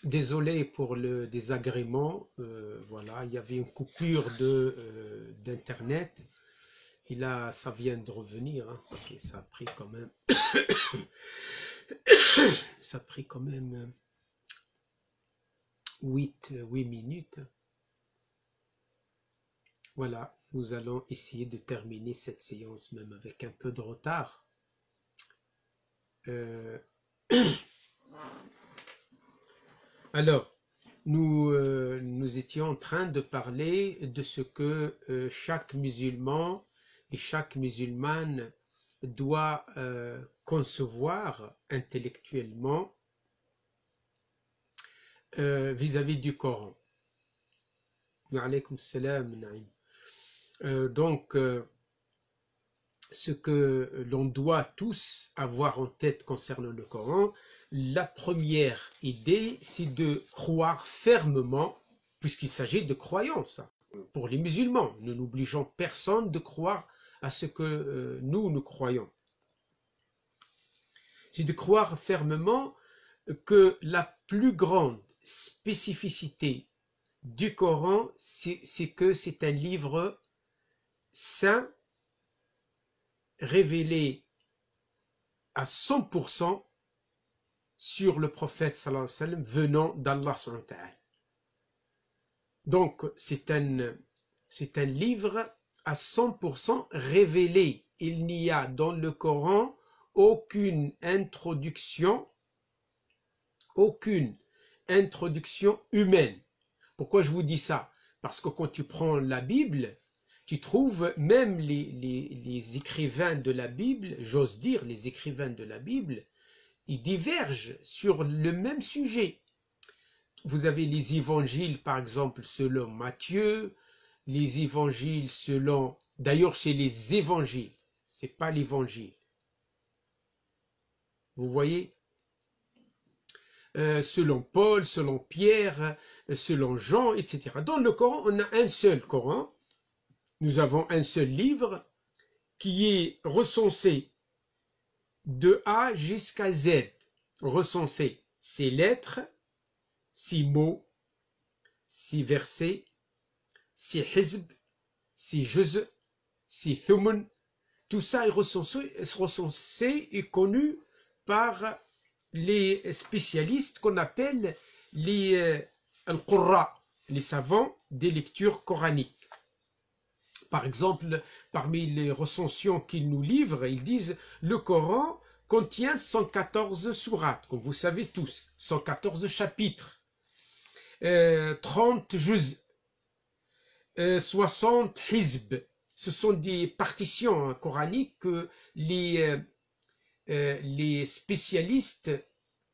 Désolé pour le désagrément. Voilà, il y avait une coupure d'internet. Et là, ça vient de revenir. Hein, ça a pris quand même. Ça a pris quand même 8 minutes. Voilà, nous allons essayer de terminer cette séance même avec un peu de retard. Alors, nous étions en train de parler de ce que chaque musulman et chaque musulmane doit concevoir intellectuellement vis-à-vis du Coran. Wa alaykoum salam, Naïm. Donc, ce que l'on doit tous avoir en tête concernant le Coran, la première idée, c'est de croire fermement, puisqu'il s'agit de croyance. Pour les musulmans, nous n'obligeons personne de croire à ce que nous croyons. C'est de croire fermement que la plus grande spécificité du Coran, c'est que c'est un livre saint, révélé à 100% sur le prophète sallallahu alayhi wa sallam venant d'Allah sallallahu alayhi wa sallam. Donc c'est un livre à 100% révélé. Il n'y a dans le Coran aucune introduction humaine. Pourquoi je vous dis ça? Parce que quand tu prends la Bible, tu trouves même les écrivains de la Bible, j'ose dire les écrivains de la Bible, ils divergent sur le même sujet. Vous avez les évangiles, par exemple, selon Matthieu, les évangiles selon... D'ailleurs, c'est les évangiles, c'est pas l'évangile. Vous voyez, selon Paul, selon Pierre, selon Jean, etc. Dans le Coran, on a un seul Coran. Nous avons un seul livre qui est recensé de A jusqu'à Z. Recensé ses lettres, 6 mots, 6 versets, 6 hizb, 6 juz, 6 thumun. Tout ça est recensé et connu par les spécialistes qu'on appelle les al-Qurra, les savants des lectures coraniques. Par exemple, parmi les recensions qu'ils nous livrent, ils disent le Coran contient 114 sourates, comme vous savez tous, 114 chapitres, 30 juz, 60 hizb. Ce sont des partitions coraniques que les spécialistes,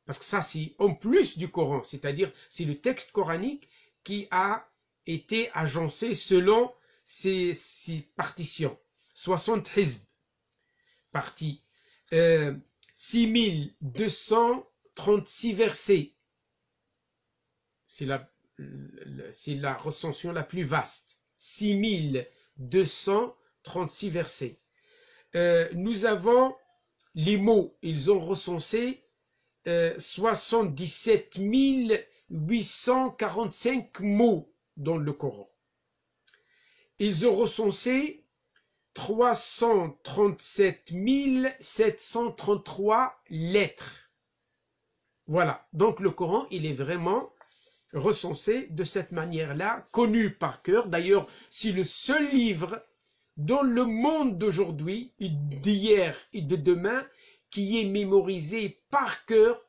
parce que ça c'est en plus du Coran, c'est-à-dire c'est le texte coranique qui a été agencé selon ces partitions. 60 hizb, partie, 6236 versets. C'est la recension la plus vaste. 6236 versets. Nous avons les mots, ils ont recensé 77 845 mots dans le Coran. Ils ont recensé 337 733 lettres. Voilà, donc le Coran, il est vraiment recensé de cette manière-là, connu par cœur. D'ailleurs, c'est le seul livre dans le monde d'aujourd'hui, d'hier et de demain, qui est mémorisé par cœur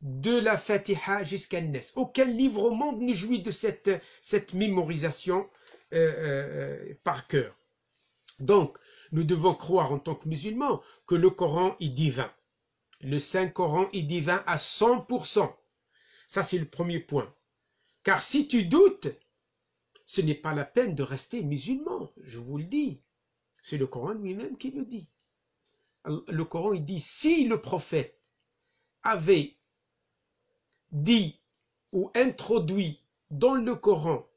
de la Fatiha jusqu'à Nas. Aucun livre au monde ne jouit de cette mémorisation par cœur. Donc, nous devons croire en tant que musulmans que le Coran est divin. Le Saint-Coran est divin à 100%. Ça, c'est le premier point. Car si tu doutes, ce n'est pas la peine de rester musulman, je vous le dis. C'est le Coran lui-même qui le dit. Le Coran, il dit, si le prophète avait dit ou introduit dans le Coran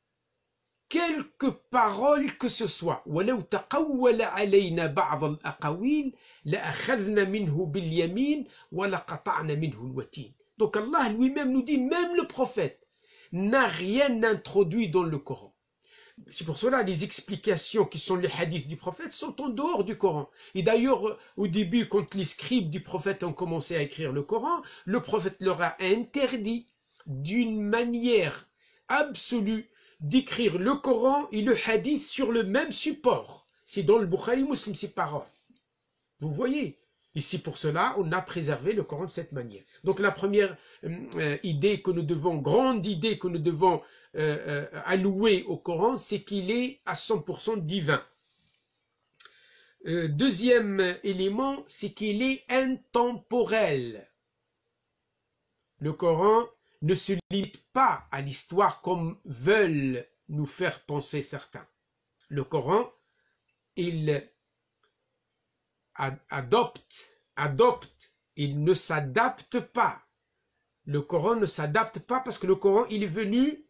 quelque parole que ce soit. وَلَوْ تَقَوَّلَ عَلَيْنَا بَعْضَ الْأَقَاوِيلِ لَأَخَذْنَا مِنْهُ بِالْيَمِينِ وَلَقَطَعْنَا مِنْهُ الْوَتِينَ. Donc Allah lui-même nous dit, même le prophète n'a rien introduit dans le Coran. C'est pour cela les explications qui sont les hadiths du prophète sont en dehors du Coran. Et d'ailleurs, au début, quand les scribes du prophète ont commencé à écrire le Coran, le prophète leur a interdit d'une manière absolue d'écrire le Coran et le hadith sur le même support. C'est dans le Bukhari Muslim, ces paroles. Vous voyez? Et c'est pour cela qu'on a préservé le Coran de cette manière. Donc la première idée que nous devons, grande idée que nous devons allouer au Coran, c'est qu'il est à 100% divin. Deuxième élément, c'est qu'il est intemporel. Le Coran ne se limite pas à l'histoire comme veulent nous faire penser certains. Le Coran, il adopte, il ne s'adapte pas. Le Coran ne s'adapte pas parce que le Coran, il est venu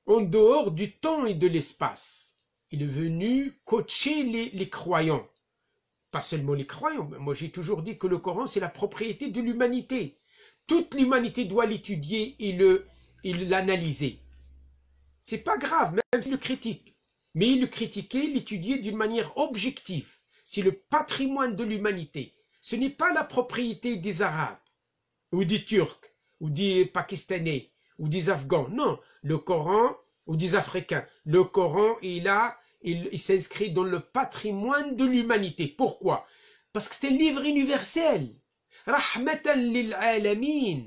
en dehors du temps et de l'espace. Il est venu coacher les croyants. Pas seulement les croyants. Moi, j'ai toujours dit que le Coran, c'est la propriété de l'humanité. Toute l'humanité doit l'étudier et l'analyser. C'est pas grave, même s'il le critique. Mais il le critiquait, l'étudier d'une manière objective. C'est le patrimoine de l'humanité. Ce n'est pas la propriété des Arabes, ou des Turcs, ou des Pakistanais, ou des Afghans. Non, le Coran, ou des Africains. Le Coran, il s'inscrit dans le patrimoine de l'humanité. Pourquoi? Parce que c'est un livre universel. Rahmatan lil alamin.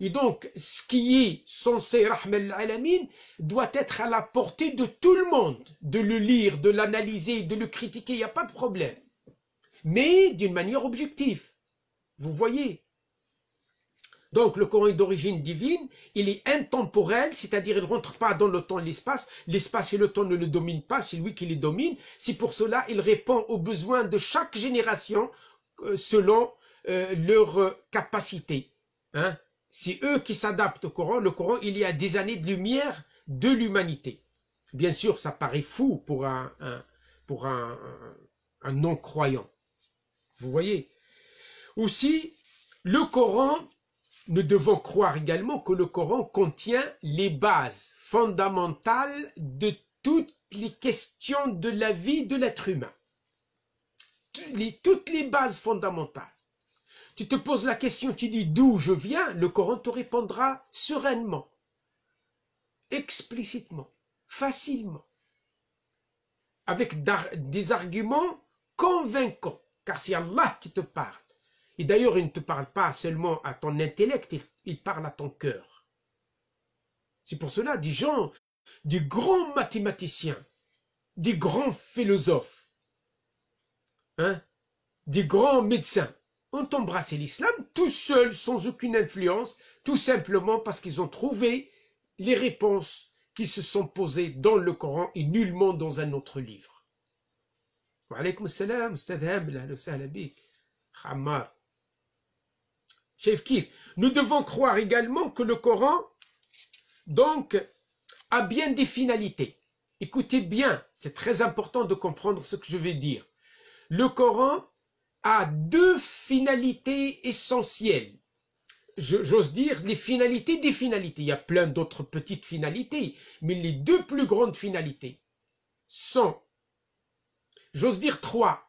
Et donc, ce qui est censé Rahmatan lil alamin doit être à la portée de tout le monde, de le lire, de l'analyser, de le critiquer, il n'y a pas de problème. Mais d'une manière objective. Vous voyez? Donc, le Coran est d'origine divine, il est intemporel, c'est-à-dire il ne rentre pas dans le temps et l'espace. L'espace et le temps ne le dominent pas, c'est lui qui les domine. C'est pour cela qu'il répond aux besoins de chaque génération selon leur capacité. Hein? C'est eux qui s'adaptent au Coran. Le Coran, il y a des années de lumière de l'humanité. Bien sûr, ça paraît fou pour un non-croyant. Vous voyez? Aussi, le Coran, nous devons croire également que le Coran contient les bases fondamentales de toutes les questions de la vie de l'être humain. Toutes les bases fondamentales. Tu te poses la question, tu dis d'où je viens, le Coran te répondra sereinement, explicitement, facilement, avec des arguments convaincants, car c'est Allah qui te parle. Et d'ailleurs, il ne te parle pas seulement à ton intellect, il parle à ton cœur. C'est pour cela, des gens, des grands mathématiciens, des grands philosophes, hein, des grands médecins, ont embrassé l'islam tout seuls, sans aucune influence, tout simplement parce qu'ils ont trouvé les réponses qui se sont posées dans le Coran et nullement dans un autre livre. Wa alaykoum salam, Ustad Habl, ahlan wa sahlan bik, Khammar. Chef Kif, nous devons croire également que le Coran, donc, a bien des finalités. Écoutez bien, c'est très important de comprendre ce que je vais dire. Le Coran a deux finalités essentielles. J'ose dire les finalités des finalités. Il y a plein d'autres petites finalités, mais les deux plus grandes finalités sont, j'ose dire trois,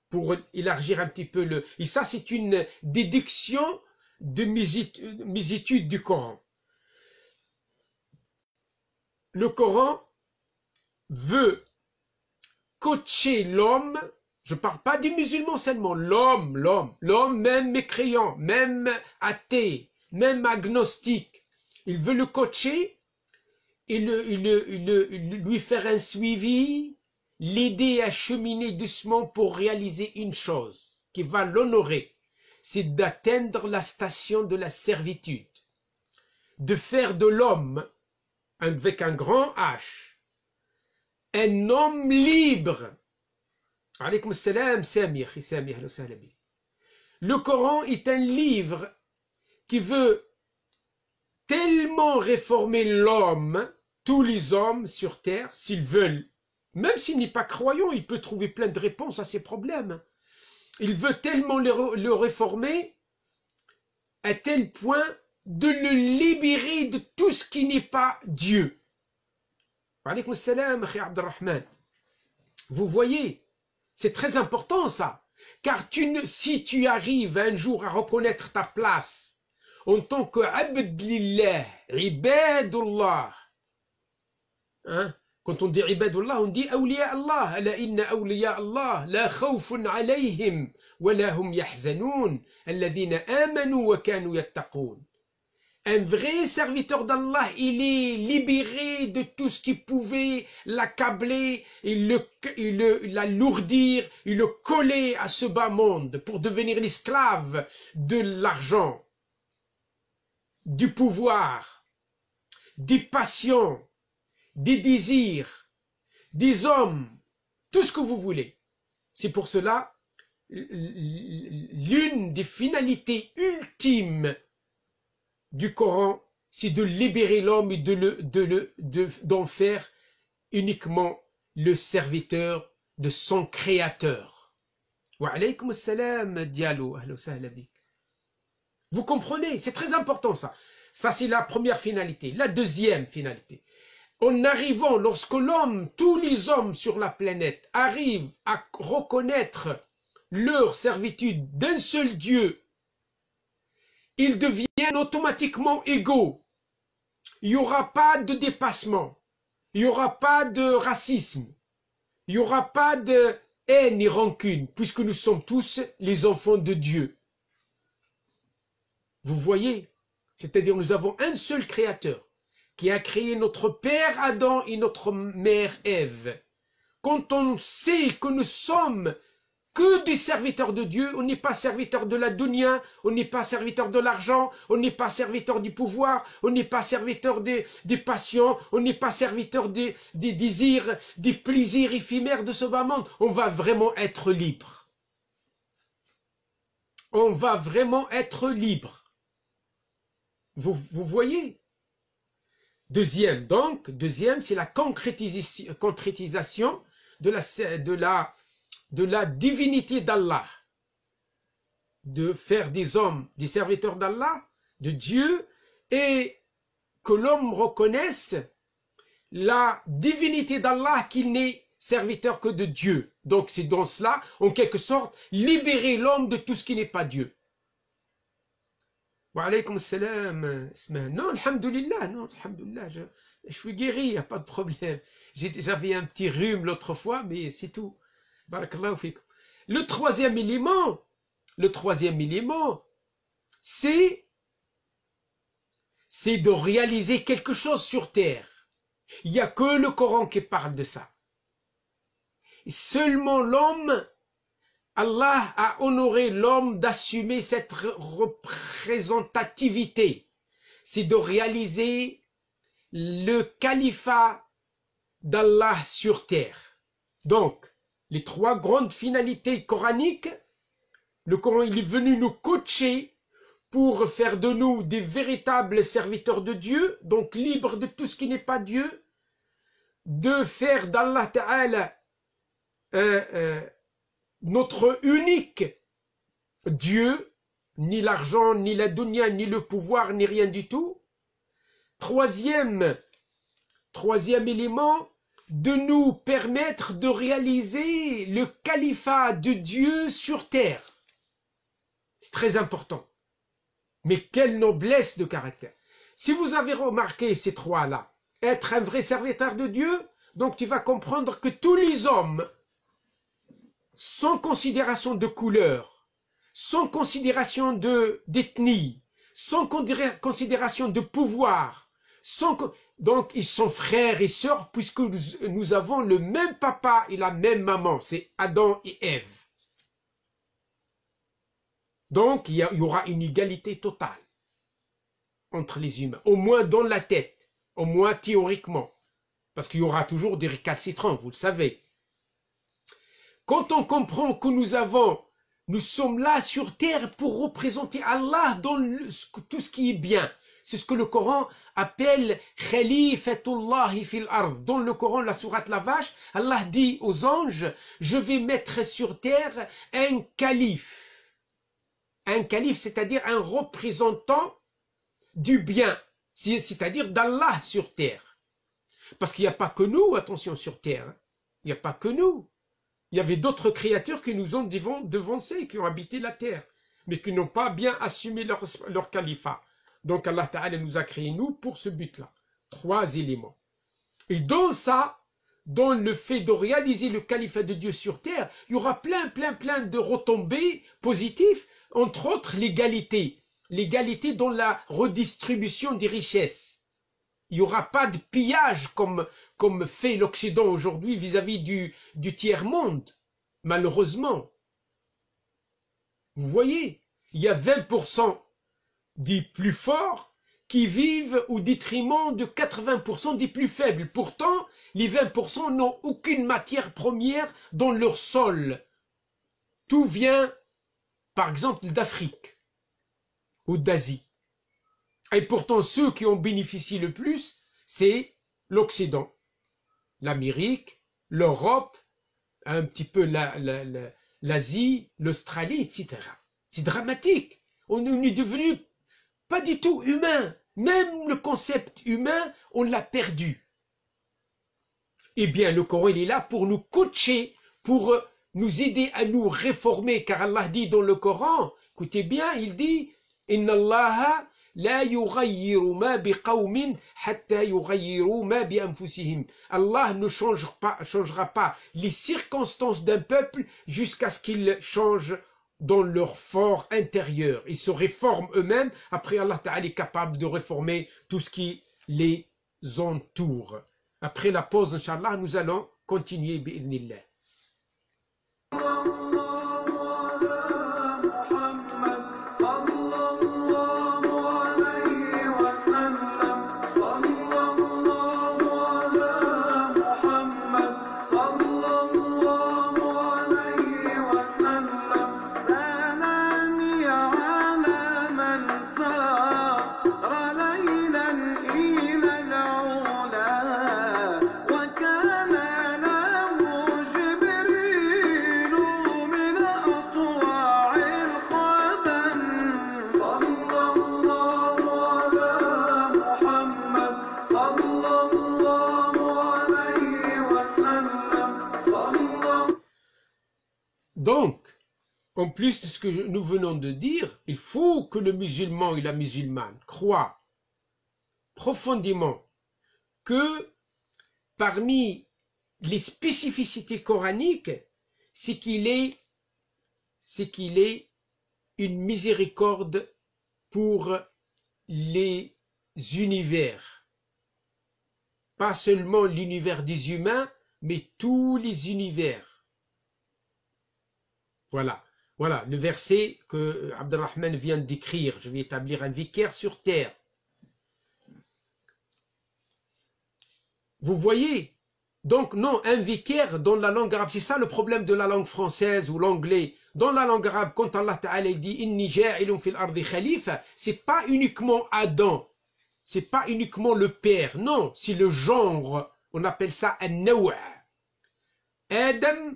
pour élargir un petit peu le... Et ça, c'est une déduction de mes études du Coran. Le Coran veut coacher l'homme. Je ne parle pas des musulmans seulement, l'homme, même mécréant, même athée, même agnostique. Il veut le coacher et lui faire un suivi, l'aider à cheminer doucement pour réaliser une chose qui va l'honorer, c'est d'atteindre la station de la servitude, de faire de l'homme, avec un grand H, un homme libre. Alaykoum salam, Samir, Samir, le Coran est un livre qui veut tellement réformer l'homme tous les hommes sur terre, s'ils veulent, même s'il n'est pas croyant, il peut trouver plein de réponses à ses problèmes. Il veut tellement le réformer à tel point de le libérer de tout ce qui n'est pas Dieu. Wa alaykoum salam, Akhi Abdelrahman. Vous voyez, c'est très important ça. Car si tu arrives un jour à reconnaître ta place en tant que abd lillah, ibadullah, hein? Quand on dit ibadullah, on dit awliya Allah. Ala inna awliya Allah la khawfun alayhim wa la hum yahzanun alladhina amanu wa kanu yattaqun. Un vrai serviteur d'Allah, il est libéré de tout ce qui pouvait l'accabler, l'alourdir, il le coller à ce bas monde pour devenir l'esclave de l'argent, du pouvoir, des passions, des désirs, des hommes, tout ce que vous voulez. C'est pour cela, l'une des finalités ultimes du Coran, c'est de libérer l'homme et d'en faire uniquement le serviteur de son créateur. Wa alaykoum salam, Diallo. Vous comprenez, c'est très important ça. Ça, c'est la première finalité. La deuxième finalité. En arrivant, lorsque l'homme, tous les hommes sur la planète arrivent à reconnaître leur servitude d'un seul Dieu, ils deviennent automatiquement égaux. Il n'y aura pas de dépassement. Il n'y aura pas de racisme. Il n'y aura pas de haine et rancune, puisque nous sommes tous les enfants de Dieu. Vous voyez? C'est-à-dire nous avons un seul créateur qui a créé notre père Adam et notre mère Ève. Quand on sait que nous sommes que des serviteurs de Dieu, on n'est pas serviteur de la dunya, on n'est pas serviteur de l'argent, on n'est pas serviteur du pouvoir, on n'est pas serviteur des passions, on n'est pas serviteur des désirs, des plaisirs éphémères de ce bas monde. On va vraiment être libre. On va vraiment être libre. Vous voyez? Deuxième, c'est la concrétisation de la divinité d'Allah, de faire des hommes des serviteurs d'Allah, de Dieu, et que l'homme reconnaisse la divinité d'Allah, qu'il n'est serviteur que de Dieu. Donc c'est dans cela, en quelque sorte, libérer l'homme de tout ce qui n'est pas Dieu. Wa alaykoum salam. Non, alhamdulillah, je suis guéri, il n'y a pas de problème. J'avais un petit rhume l'autre fois, mais c'est tout. Barakallahu fikum. Le troisième élément, c'est de réaliser quelque chose sur terre. Il n'y a que le Coran qui parle de ça. Et seulement l'homme, Allah a honoré l'homme d'assumer cette représentativité. C'est de réaliser le califat d'Allah sur terre. Donc, les trois grandes finalités coraniques, le Coran il est venu nous coacher pour faire de nous des véritables serviteurs de Dieu, donc libres de tout ce qui n'est pas Dieu, de faire d'Allah Ta'ala notre unique Dieu, ni l'argent, ni la dunya, ni le pouvoir, ni rien du tout. Troisième élément, de nous permettre de réaliser le califat de Dieu sur terre. C'est très important. Mais quelle noblesse de caractère. Si vous avez remarqué ces trois-là, être un vrai serviteur de Dieu, donc tu vas comprendre que tous les hommes, sans considération de couleur, sans considération d'ethnie, sans considération de pouvoir, donc ils sont frères et sœurs puisque nous avons le même papa et la même maman, c'est Adam et Ève. Donc il y aura une égalité totale entre les humains, au moins dans la tête, au moins théoriquement, parce qu'il y aura toujours des récalcitrants, vous le savez. Quand on comprend que nous sommes là sur terre pour représenter Allah dans tout ce qui est bien, C'est ce que le Coran appelle Khalifatullahi fil ard. Dans le Coran, la sourate la Vache, Allah dit aux anges, je vais mettre sur terre un calife. Un calife, c'est-à-dire un représentant du bien, c'est-à-dire d'Allah sur terre. Parce qu'il n'y a pas que nous, attention, sur terre. Il n'y a pas que nous. Il y avait d'autres créatures qui nous ont devancés, qui ont habité la terre, mais qui n'ont pas bien assumé leur califat. Donc Allah Ta'ala nous a créés, nous, pour ce but-là. 3 éléments. Et dans ça, dans le fait de réaliser le califat de Dieu sur terre, il y aura plein de retombées positives, entre autres l'égalité. L'égalité dans la redistribution des richesses. Il n'y aura pas de pillage comme fait l'Occident aujourd'hui vis-à-vis du tiers-monde, malheureusement. Vous voyez, il y a 20% des plus forts qui vivent au détriment de 80% des plus faibles. Pourtant, les 20% n'ont aucune matière première dans leur sol. Tout vient, par exemple, d'Afrique ou d'Asie. Et pourtant, ceux qui en bénéficient le plus, c'est l'Occident. L'Amérique, l'Europe, un petit peu l'Asie, l'Australie, etc. C'est dramatique. On est devenu pas du tout humain. Même le concept humain, on l'a perdu. Eh bien, le Coran, il est là pour nous coacher, pour nous aider à nous réformer. Car Allah dit dans le Coran, écoutez bien, il dit « Inna Allah la yughayyiru ma biqawmin hatta yughayyiru ma bi anfusihim » Allah ne changera pas les circonstances d'un peuple jusqu'à ce qu'ils changent dans leur fort intérieur. Ils se réforment eux-mêmes. Après, Allah Ta'ala est capable de réformer tout ce qui les entoure. Après la pause, Inch'Allah, nous allons continuer, bi'idhnillah. Donc, en plus de ce que nous venons de dire, il faut que le musulman et la musulmane croient profondément que parmi les spécificités coraniques, c'est qu'il est une miséricorde pour les univers. Pas seulement l'univers des humains, mais tous les univers. Voilà le verset que Abdelrahman vient d'écrire. Je vais établir un vicaire sur terre. Vous voyez? Donc non, un vicaire dans la langue arabe, c'est ça le problème de la langue française ou l'anglais. Dans la langue arabe, quand Allah Ta'ala dit « Inni ja'ilun fil ardi khalifa », c'est pas uniquement Adam, c'est pas uniquement le père, non, c'est le genre. On appelle ça un nawa'. Adam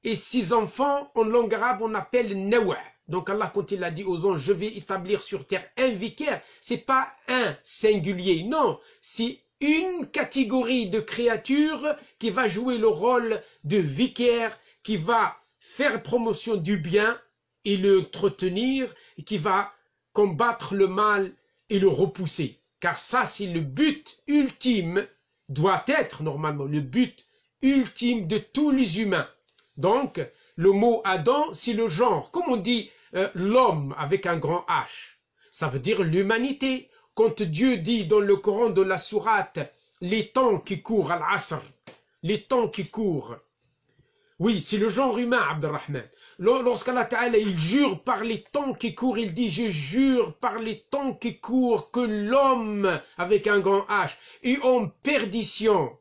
et 6 enfants, en langue arabe, on appelle nawa'. Donc Allah, quand il a dit aux anges, je vais établir sur terre un vicaire, c'est pas un singulier, non, c'est une catégorie de créatures qui va jouer le rôle de vicaire, qui va faire promotion du bien et l'entretenir, et qui va combattre le mal et le repousser. Car ça, c'est le but ultime, doit être normalement le but ultime de tous les humains. Donc, le mot Adam, c'est le genre. Comme on dit l'homme avec un grand H, ça veut dire l'humanité. Quand Dieu dit dans le Coran de la sourate, les temps qui courent, al-Asr, les temps qui courent, oui, c'est le genre humain, Abdelrahman. Lorsqu'Allah Ta'ala, il jure par les temps qui courent, il dit, je jure par les temps qui courent que l'homme, avec un grand H, est en perdition,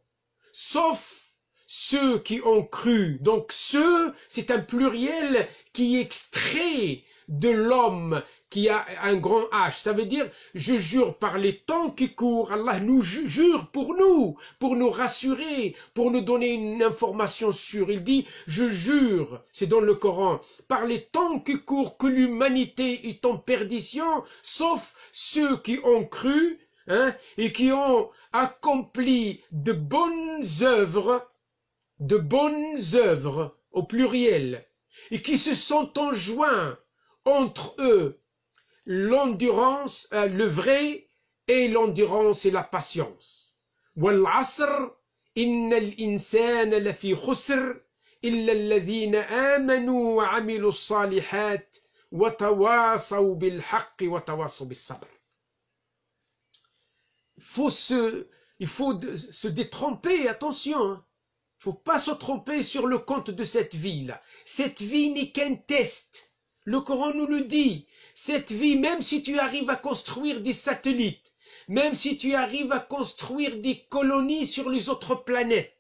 sauf ceux qui ont cru. Donc ceux, c'est un pluriel qui est extrait de l'homme qui a un grand H. Ça veut dire, je jure par les temps qui courent, Allah nous jure pour nous rassurer, pour nous donner une information sûre. Il dit, je jure, c'est dans le Coran, par les temps qui courent que l'humanité est en perdition, sauf ceux qui ont cru, et qui ont accompli de bonnes œuvres au pluriel, et qui se sont enjoints entre eux l'endurance, le vrai, et l'endurance et la patience. Wal asr, innal insana lafi khusr, illa alladhina amanu wa amilu salihat, wa tawasaw bil haqqi wa tawasaw bis sabr. Il faut se détromper, attention, il ne faut pas se tromper sur le compte de cette vie-là. Cette vie n'est qu'un test. Le Coran nous le dit. Cette vie, même si tu arrives à construire des satellites, même si tu arrives à construire des colonies sur les autres planètes,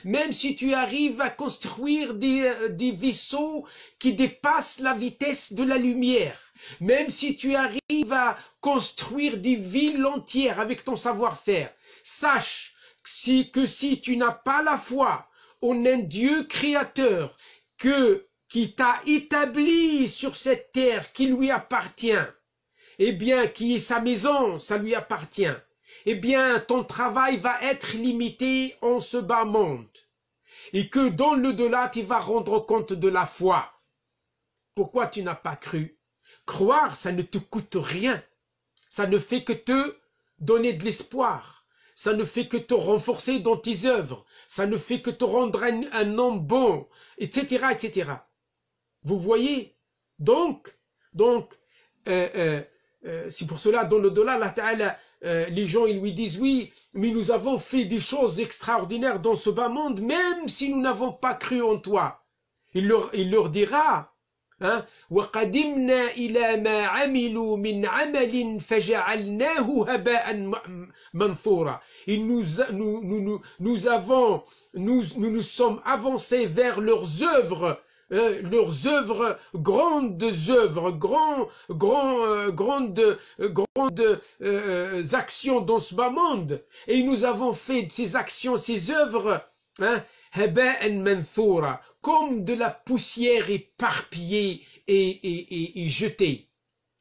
même si tu arrives à construire des vaisseaux qui dépassent la vitesse de la lumière, même si tu arrives à construire des villes entières avec ton savoir-faire, sache que si tu n'as pas la foi en un Dieu créateur qui t'a établi sur cette terre qui lui appartient, eh bien, qui est sa maison, ça lui appartient, eh bien, ton travail va être limité en ce bas monde. Et que dans l'au-delà, tu vas rendre compte de la foi. Pourquoi tu n'as pas cru? Croire, ça ne te coûte rien. Ça ne fait que te donner de l'espoir. Ça ne fait que te renforcer dans tes œuvres. Ça ne fait que te rendre un homme bon, etc., etc. Vous voyez? Donc, c'est pour cela, dans l'au-delà, Allah Ta'ala, les gens ils lui disent, oui, mais nous avons fait des choses extraordinaires dans ce bas monde, même si nous n'avons pas cru en toi. Il leur dira, وَقَدِمْنَا إِلَى مَا عَمِلُوا مِنْ عَمَلٍ فَجَعَلْنَاهُ هَبَاءً مَنْثُورًا. Nous sommes avancés vers leurs œuvres, grandes actions dans ce bas monde, et nous avons fait ces actions, ces œuvres, haba'an manthura, comme de la poussière éparpillée et jetée.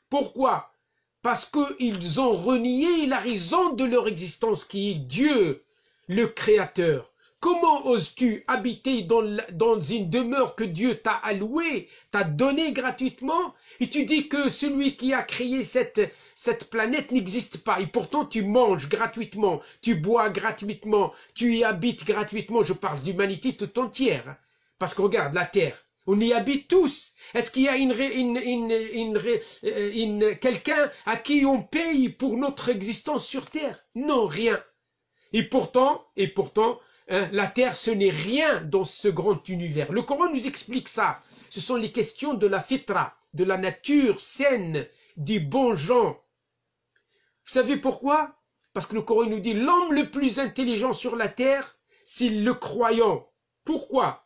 Pourquoi? Parce qu'ils ont renié la raison de leur existence qui est Dieu, le Créateur. Comment oses-tu habiter dans une demeure que Dieu t'a allouée, t'a donnée gratuitement, et tu dis que celui qui a créé cette planète n'existe pas, et pourtant tu manges gratuitement, tu bois gratuitement, tu y habites gratuitement, je parle d'humanité tout entière, parce que regarde la Terre, on y habite tous. Est-ce qu'il y a quelqu'un à qui on paye pour notre existence sur Terre? Non, rien. Et pourtant, la Terre, ce n'est rien dans ce grand univers. Le Coran nous explique ça. Ce sont les questions de la fitra, de la nature saine, des bons gens. Vous savez pourquoi? Parce que le Coran nous dit l'homme le plus intelligent sur la Terre, c'est le croyant. Pourquoi?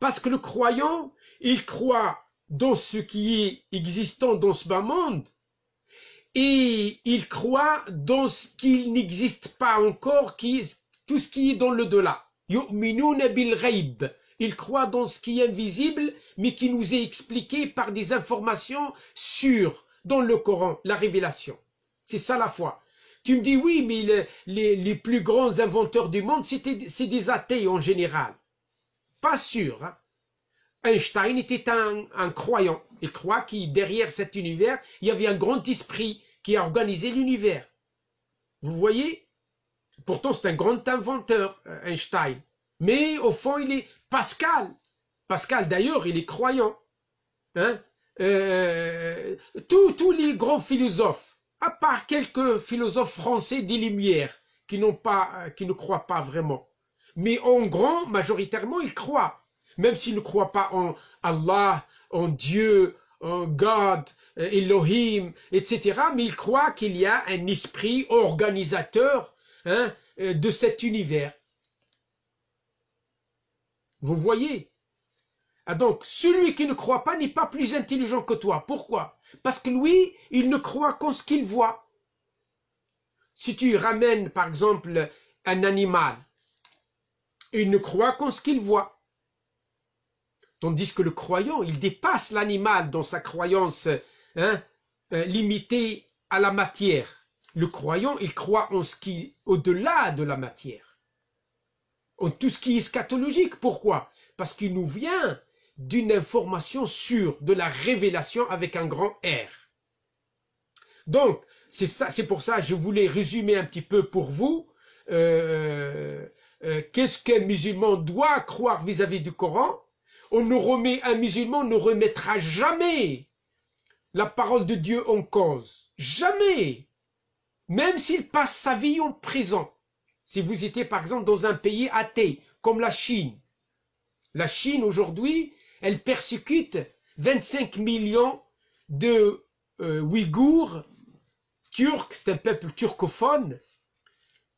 Parce que le croyant, il croit dans ce qui est existant dans ce bas monde, et il croit dans ce qui n'existe pas encore, tout ce qui est dans le delà. Yu'minuna bil ghaib. Il croit dans ce qui est invisible, mais qui nous est expliqué par des informations sûres dans le Coran, la révélation. C'est ça la foi. Tu me dis oui, mais les plus grands inventeurs du monde, c'est des athées en général. Pas sûr. Hein? Einstein était un croyant. Il croit que derrière cet univers, il y avait un grand esprit qui a organisé l'univers. Vous voyez? Pourtant, c'est un grand inventeur, Einstein. Mais au fond, il est Pascal. Pascal, d'ailleurs, il est croyant. Hein? Tous les grands philosophes, à part quelques philosophes français des Lumières, qui ne croient pas vraiment. Mais en grand, majoritairement, ils croient. Même s'ils ne croient pas en Allah, en Dieu, en God, Elohim, etc. Mais ils croient qu'il y a un esprit organisateur de cet univers. Vous voyez? Ah donc, celui qui ne croit pas n'est pas plus intelligent que toi. Pourquoi? Parce que lui, il ne croit qu'en ce qu'il voit. Si tu ramènes, par exemple, un animal, il ne croit qu'en ce qu'il voit. Tandis que le croyant, il dépasse l'animal dans sa croyance limitée à la matière. Le croyant, il croit en ce qui est au-delà de la matière. En tout ce qui est eschatologique. Pourquoi? Parce qu'il nous vient d'une information sûre, de la révélation avec un grand R. Donc, c'est pour ça que je voulais résumer un petit peu pour vous qu'est-ce qu'un musulman doit croire vis-à-vis du Coran. Un musulman ne remettra jamais la parole de Dieu en cause. Jamais. Même s'il passe sa vie en prison. Si vous étiez par exemple dans un pays athée, comme la Chine. La Chine aujourd'hui, elle persécute 25 millions de Ouïghours turcs, c'est un peuple turcophone.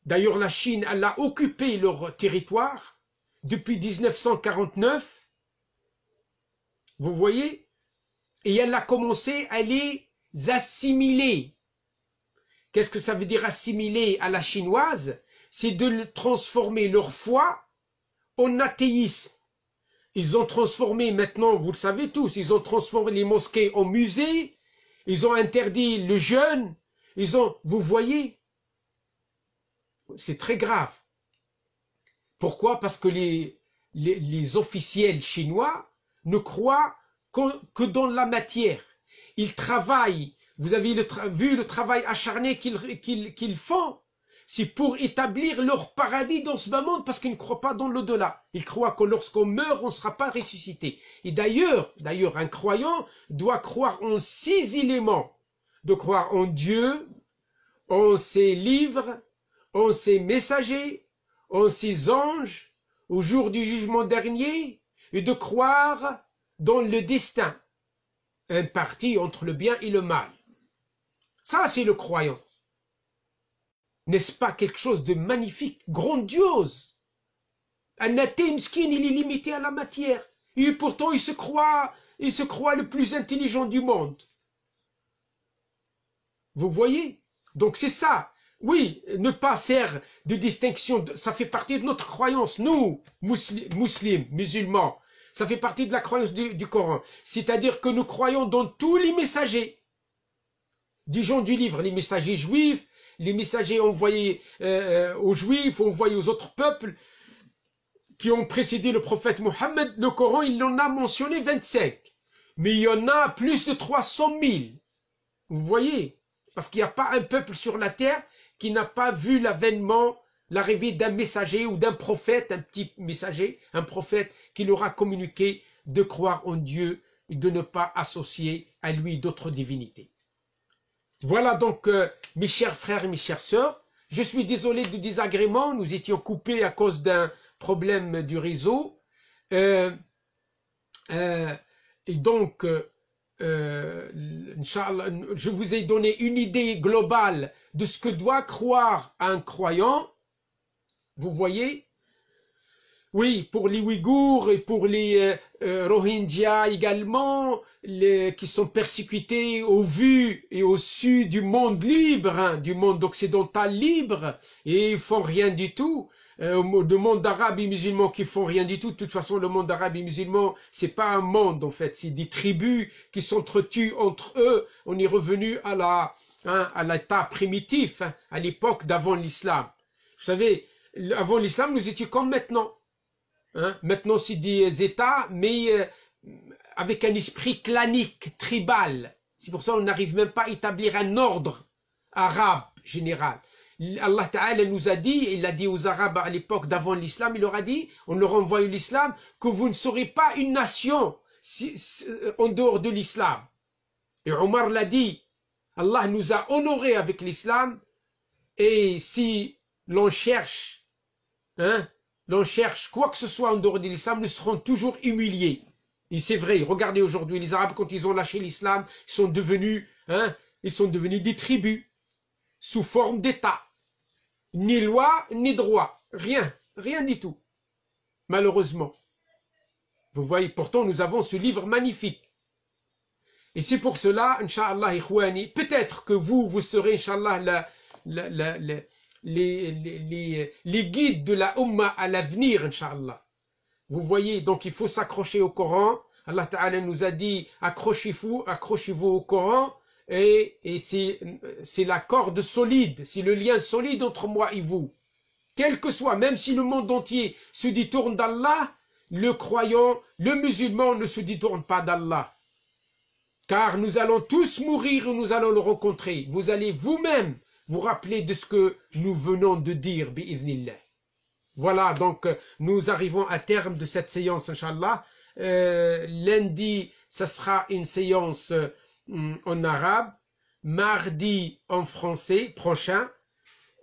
D'ailleurs, la Chine, elle a occupé leur territoire depuis 1949. Vous voyez? Et elle a commencé à les assimiler. Qu'est-ce que ça veut dire assimiler à la chinoise? C'est de transformer leur foi en athéisme. Ils ont transformé maintenant, vous le savez tous, ils ont transformé les mosquées en musées, ils ont interdit le jeûne, vous voyez? C'est très grave. Pourquoi? Parce que les officiels chinois ne croient que dans la matière. Ils travaillent, vous avez vu le travail acharné qu'ils font, c'est pour établir leur paradis dans ce bas monde, parce qu'ils ne croient pas dans l'au-delà. Ils croient que lorsqu'on meurt, on ne sera pas ressuscité. Et d'ailleurs, un croyant doit croire en 6 éléments. De croire en Dieu, en ses livres, en ses messagers, en ses anges, au jour du jugement dernier, et de croire dans le destin, un parti entre le bien et le mal. Ça, c'est le croyant. N'est-ce pas quelque chose de magnifique, grandiose? Un athée miskin, il est limité à la matière. Et pourtant, il se croit le plus intelligent du monde. Vous voyez? Donc c'est ça. Oui, ne pas faire de distinction, ça fait partie de notre croyance. Nous, musulmans, ça fait partie de la croyance du Coran. C'est-à-dire que nous croyons dans tous les messagers. Des gens du livre, les messagers juifs, les messagers envoyés aux Juifs, envoyés aux autres peuples qui ont précédé le prophète Mohammed. Le Coran, il en a mentionné 25. Mais il y en a plus de 300 000. Vous voyez? Parce qu'il n'y a pas un peuple sur la terre qui n'a pas vu l'avènement, l'arrivée d'un messager ou d'un prophète, un petit messager, un prophète qui leur a communiqué de croire en Dieu et de ne pas associer à lui d'autres divinités. Voilà donc, mes chers frères et mes chères sœurs, je suis désolé du désagrément, nous étions coupés à cause d'un problème du réseau. Et donc, Inch'Allah, je vous ai donné une idée globale de ce que doit croire un croyant. Vous voyez? Oui, pour les Ouïghours et pour les Rohingyas également, qui sont persécutés au vu et au su du monde libre, hein, du monde occidental libre, et ils font rien du tout. Le monde arabe et musulman qui font rien du tout. De toute façon, le monde arabe et musulman, c'est pas un monde en fait, c'est des tribus qui s'entretuent entre eux. On est revenu à l'état primitif, hein, à l'époque d'avant l'islam. Vous savez, avant l'islam, nous étions comme maintenant. Hein? Maintenant, c'est des États, mais avec un esprit clanique, tribal. C'est pour ça qu'on n'arrive même pas à établir un ordre arabe général. Allah Ta'ala nous a dit, il a dit aux Arabes à l'époque d'avant l'islam, il leur a dit, on leur envoie l'islam, que vous ne serez pas une nation en dehors de l'islam. Et Omar l'a dit, Allah nous a honorés avec l'islam, et si l'on cherche, quoi que ce soit en dehors de l'islam, nous serons toujours humiliés. Et c'est vrai, regardez aujourd'hui, les Arabes, quand ils ont lâché l'islam, ils sont devenus des tribus, sous forme d'État. Ni loi, ni droit. Rien du tout. Malheureusement. Vous voyez, pourtant nous avons ce livre magnifique. Et c'est pour cela, Inch'Allah, Ikhwani, peut-être que vous serez, Inch'Allah, les guides de la Ummah à l'avenir, Inch'Allah. Vous voyez, donc il faut s'accrocher au Coran. Allah Ta'ala nous a dit, accrochez-vous au Coran, et c'est la corde solide, c'est le lien solide entre moi et vous. Quel que soit, même si le monde entier se détourne d'Allah, le croyant, le musulman ne se détourne pas d'Allah. Car nous allons tous mourir et nous allons le rencontrer. Vous allez vous-même vous rappeler de ce que nous venons de dire, bi'idhnillah. Voilà, donc nous arrivons à terme de cette séance, Inch'Allah. Lundi, ça sera une séance en arabe. Mardi en français, prochain.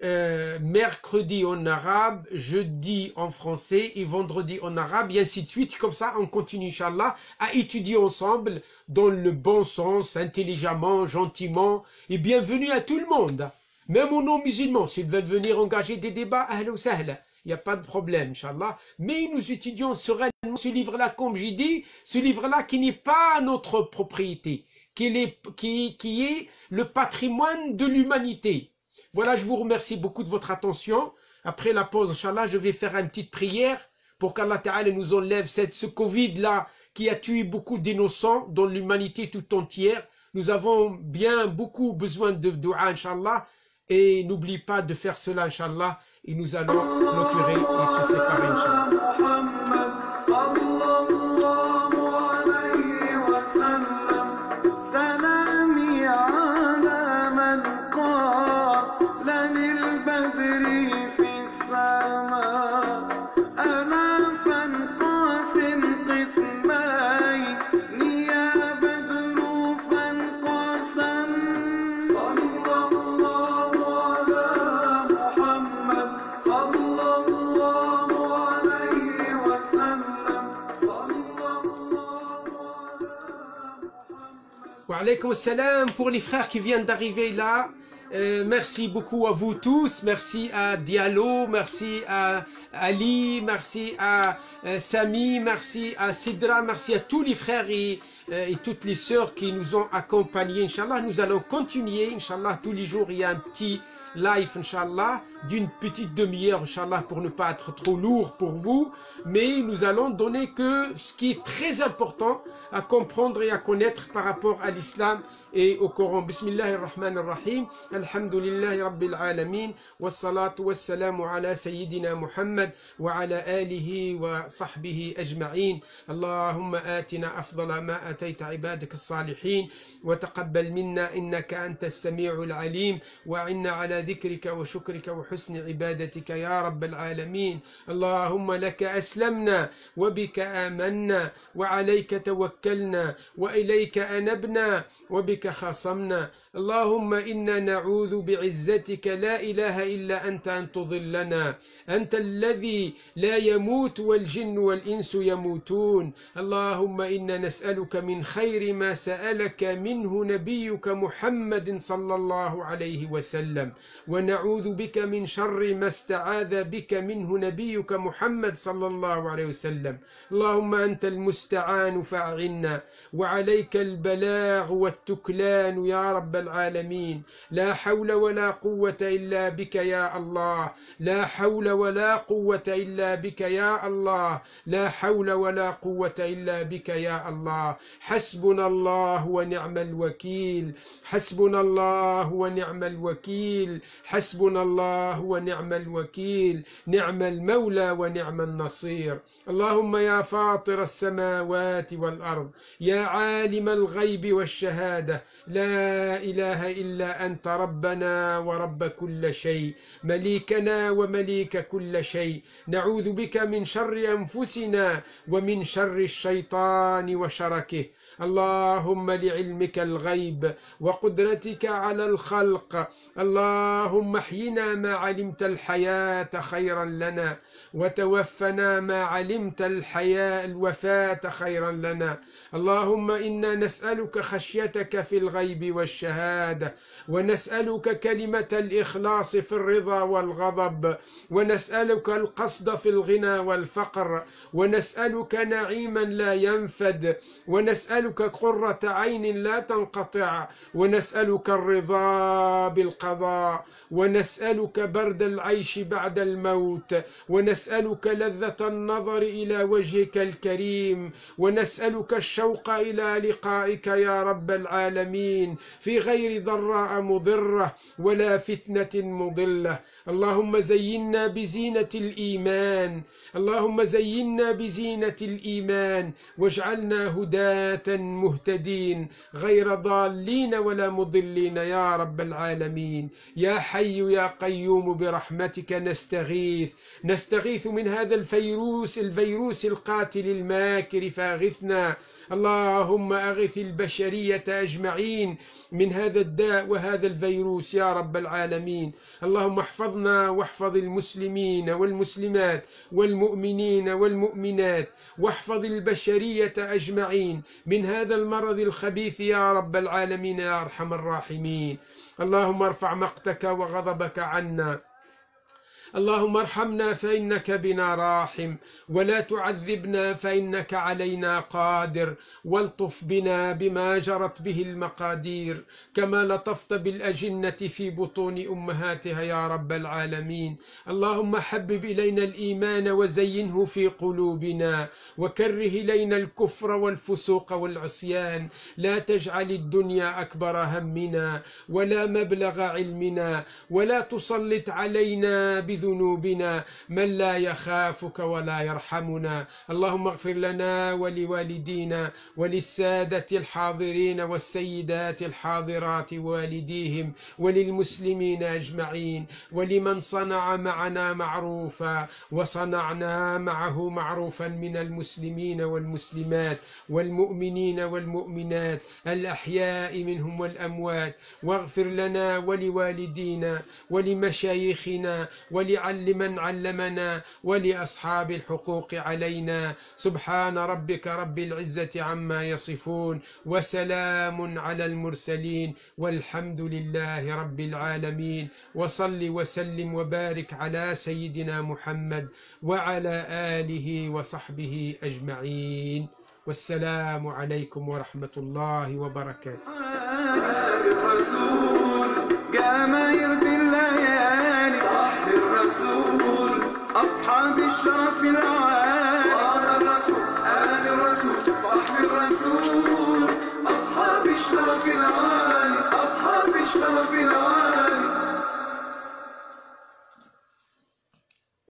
Mercredi en arabe, jeudi en français et vendredi en arabe, et ainsi de suite. Comme ça, on continue, Inch'Allah, à étudier ensemble dans le bon sens, intelligemment, gentiment, et bienvenue à tout le monde, même aux non-musulmans. S'ils veulent venir engager des débats, ahla ou sahla, il n'y a pas de problème, Inch'Allah. Mais nous étudions sereinement ce livre-là, comme j'ai dit, ce livre-là qui n'est pas notre propriété, qui est le patrimoine de l'humanité. Voilà, je vous remercie beaucoup de votre attention. Après la pause, Inch'Allah, je vais faire une petite prière pour qu'Allah Ta'ala nous enlève ce Covid-là qui a tué beaucoup d'innocents dans l'humanité tout entière. Nous avons beaucoup besoin de dua, Inch'Allah. Et n'oublie pas de faire cela, Inch'Allah. Et nous allons clôturer et se séparer, Inch'Allah. Wa alaykoum salam pour les frères qui viennent d'arriver là. Merci beaucoup à vous tous. Merci à Diallo, merci à Ali, merci à Sami, merci à Sidra, merci à tous les frères et toutes les sœurs qui nous ont accompagnés. Inch'Allah, nous allons continuer. Inch'Allah, tous les jours, il y a un petit live, Inch'Allah, d'une petite demi-heure, Inch'Allah, pour ne pas être trop lourd pour vous. Mais nous allons donner que ce qui est très important à comprendre et à connaître par rapport à l'islam et au Coran. Bismillahirrahmanirrahim. Alhamdulillahi Rabbil Alamin. Wassalatu wassalamu ala Sayyidina Muhammad wa ala alihi wa sahbihi ajma'in. Allahumma atina afdala ma atayta ibadak as-salihin wa taqabbal minna innaka anta as-sami'ul alim wa inna ala dhikrika wa shukrika wa husni ibadatika ya Rabbil Alamin. Allahumma laka aslamna wa bika amanna wa alayka tawakkalna wa ilayka anabna wa bika خاصمنا اللهم إنا نعوذ بعزتك لا إله إلا أنت أن تضلنا أنت الذي لا يموت والجن والإنس يموتون اللهم إنا نسألك من خير ما سألك منه نبيك محمد صلى الله عليه وسلم ونعوذ بك من شر ما استعاذ بك منه نبيك محمد صلى الله عليه وسلم اللهم أنت المستعان فأعنا وعليك البلاغ والتكلان يا رب العالمين لا حول ولا قوة إلا بك يا الله لا حول ولا قوة إلا بك يا الله لا حول ولا قوة إلا بك يا الله حسبنا الله ونعم الوكيل حسبنا الله ونعم الوكيل حسبنا الله ونعم الوكيل نعم المولى ونعم النصير اللهم يا فاطر السماوات والأرض يا عالم الغيب والشهادة لا إله إلا أنت ربنا ورب كل شيء مليكنا ومليك كل شيء نعوذ بك من شر أنفسنا ومن شر الشيطان وشركه اللهم لعلمك الغيب وقدرتك على الخلق اللهم احينا ما علمت الحياة خيرا لنا وتوفنا ما علمت الوفاة خيرا لنا اللهم إنا نسألك خشيتك في الغيب والشهادة والشهادة، ونسألك كلمة الإخلاص في الرضا والغضب، ونسألك القصد في الغنى والفقر، ونسألك نعيما لا ينفد، ونسألك قرة عين لا تنقطع، ونسألك الرضا بالقضاء، ونسألك برد العيش بعد الموت، ونسألك لذة النظر إلى وجهك الكريم، ونسألك الشوق إلى لقائك يا رب العالمين في غير ضراء مضرة ولا فتنة مضلة. اللهم زينا بزينة الإيمان، اللهم زينا بزينة الإيمان، واجعلنا هداة مهتدين غير ضالين ولا مضلين يا رب العالمين. يا حي يا قيوم برحمتك نستغيث، نستغيث من هذا الفيروس القاتل الماكر فاغثنا. اللهم أغث البشرية أجمعين من هذا الداء وهذا الفيروس يا رب العالمين. اللهم احفظنا واحفظ المسلمين والمسلمات والمؤمنين والمؤمنات، واحفظ البشرية أجمعين من هذا المرض الخبيث يا رب العالمين يا أرحم الراحمين. اللهم ارفع مقتك وغضبك عنا، اللهم ارحمنا فإنك بنا راحم، ولا تعذبنا فإنك علينا قادر، والطف بنا بما جرت به المقادير، كما لطفت بالأجنة في بطون أمهاتها يا رب العالمين. اللهم حبب إلينا الإيمان وزينه في قلوبنا، وكره إلينا الكفر والفسوق والعصيان. لا تجعل الدنيا أكبر همنا ولا مبلغ علمنا، ولا تسلط علينا بذنوبنا من لا يخافك ولا يرحمنا. اللهم اغفر لنا ولوالدينا وللسادة الحاضرين والسيدات الحاضرات والديهم، وللمسلمين أجمعين، ولمن صنع معنا معروفا وصنعنا معه معروفا من المسلمين والمسلمات والمؤمنين والمؤمنات الأحياء منهم والأموات. واغفر لنا ولوالدينا ولمشايخنا ولمن علمنا ولأصحاب الحقوق علينا. سبحان ربك رب العزة عما يصفون، وسلام على المرسلين، والحمد لله رب العالمين. وصل وسلم وبارك على سيدنا محمد وعلى آله وصحبه أجمعين، والسلام عليكم ورحمة الله وبركاته. الرسول قام يرد الليالي، صاحب الرسول أصحاب الشرف